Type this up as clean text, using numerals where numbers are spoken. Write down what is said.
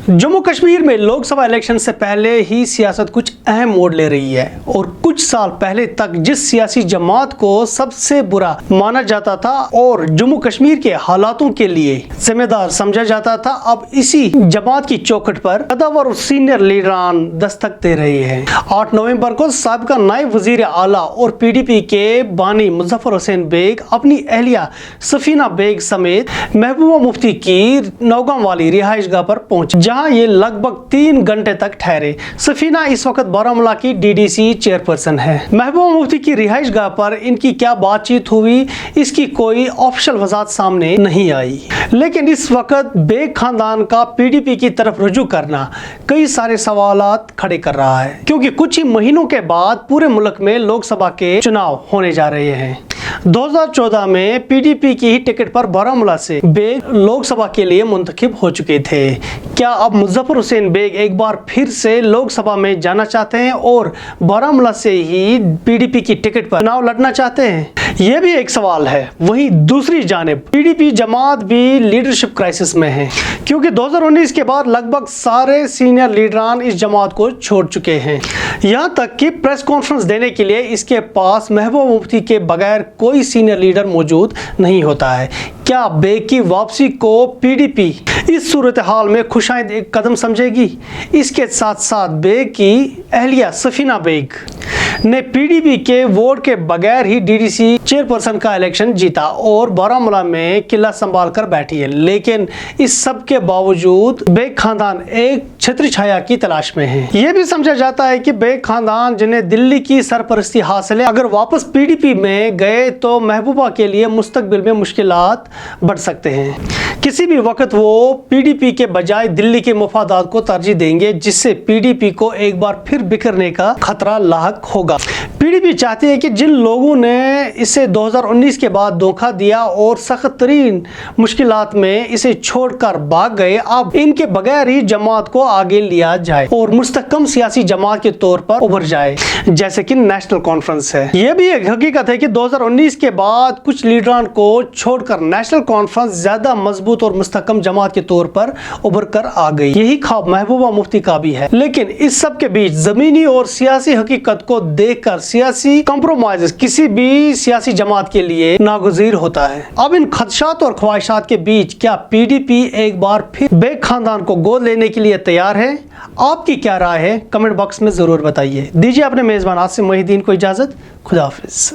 जम्मू कश्मीर में लोकसभा इलेक्शन से पहले ही सियासत कुछ अहम मोड़ ले रही है और कुछ साल पहले तक जिस सियासी जमात को सबसे बुरा माना जाता था और जम्मू कश्मीर के हालातों के लिए जिम्मेदार समझा जाता था, अब इसी जमात की चौखट पर कदावर और सीनियर लीडरान दस्तक दे रहे हैं। 8 नवंबर को साबिका नायब वजीर आला और PDP के बानी मुजफ्फर हुसैन बेग अपनी अहलिया सफीना बेग समेत महबूबा मुफ्ती की नौगांव वाली रिहाइशगाह पर पहुंचे, जहां ये लगभग 3 घंटे तक ठहरे। सफीना इस वक्त बारामूला की DDC चेयरपर्सन है। महबूबा मुफ्ती की रिहाइशगाह पर इनकी क्या बातचीत हुई, इसकी कोई ऑफिशियल वजाहत सामने नहीं आई, लेकिन इस वक्त बेग खानदान का PDP की तरफ रुजू करना कई सारे सवालात खड़े कर रहा है, क्योंकि कुछ ही महीनों के बाद पूरे मुल्क में लोकसभा के चुनाव होने जा रहे हैं। 2014 में PDP की ही टिकट पर बारामूला से बेग लोकसभा के लिए मुंतखब हो चुके थे। क्या अब मुजफ्फर हुसैन बेग एक बार फिर से लोकसभा में जाना चाहते हैं और बारामूला से ही PDP की टिकट पर चुनाव लड़ना चाहते हैं? यह भी एक सवाल है। वहीं दूसरी जानिब PDP जमात भी लीडरशिप क्राइसिस में है, क्योंकि 2019 के बाद लगभग सारे सीनियर लीडरान इस जमात को छोड़ चुके हैं। यहाँ तक कि प्रेस कॉन्फ्रेंस देने के लिए इसके पास महबूबा मुफ्ती के बगैर कोई सीनियर लीडर मौजूद नहीं होता है। क्या बेग की वापसी को PDP इस सूरत हाल में खुशाइंद एक कदम समझेगी? इसके साथ साथ बेग की अहलिया सफीना बेग ने PDP के वोट के बगैर ही DDC चेयरपर्सन का इलेक्शन जीता और बारामूला में किला संभाल कर बैठी है, लेकिन इस सब के बावजूद बेग खानदान एक छत्र छाया की तलाश में है। यह भी समझा जाता है कि बेग खानदान, जिन्हें दिल्ली की सरपरस्ती हासिल है, अगर वापस PDP में गए तो महबूबा के लिए मुस्तकबिल में मुश्किलात बढ़ सकते हैं। किसी भी वक्त वो PDP के बजाय दिल्ली के मफादात को तरजीह देंगे, जिससे PDP को एक बार फिर बिखरने का खतरा लाहक होगा। PDP चाहती है कि जिन लोगों ने इसे 2019 के बाद धोखा दिया और सख्त तरीन मुश्किलात में इसे छोड़कर भाग गए, अब इनके बगैर ही जमात को आगे लिया जाए और मुस्तहकम सियासी जमात के तौर पर उभर जाए, जैसे कि नेशनल कॉन्फ्रेंस है। यह भी एक हकीकत है कि 2019 के बाद कुछ लीडरान को छोड़कर नेशनल कॉन्फ्रेंस ज्यादा मजबूत और मुस्तहकम जमात के तौर पर उभर कर आ गई। यही ख्वाब महबूबा मुफ्ती का भी है, लेकिन इस सब के बीच जमीनी और सियासी हकीकत को देखकर सियासी कॉम्प्रोमाइज किसी भी सियासी जमात के लिए नागुज़ीर होता है। अब इन खदशात और ख्वाहिशात के बीच क्या PDP एक बार फिर बेग खानदान को गोद लेने के लिए तैयार है? आपकी क्या राय है? कमेंट बॉक्स में जरूर बताइए। दीजिए अपने मेजबान आसिम मोहिद्दीन को इजाजत। खुदा हाफिज।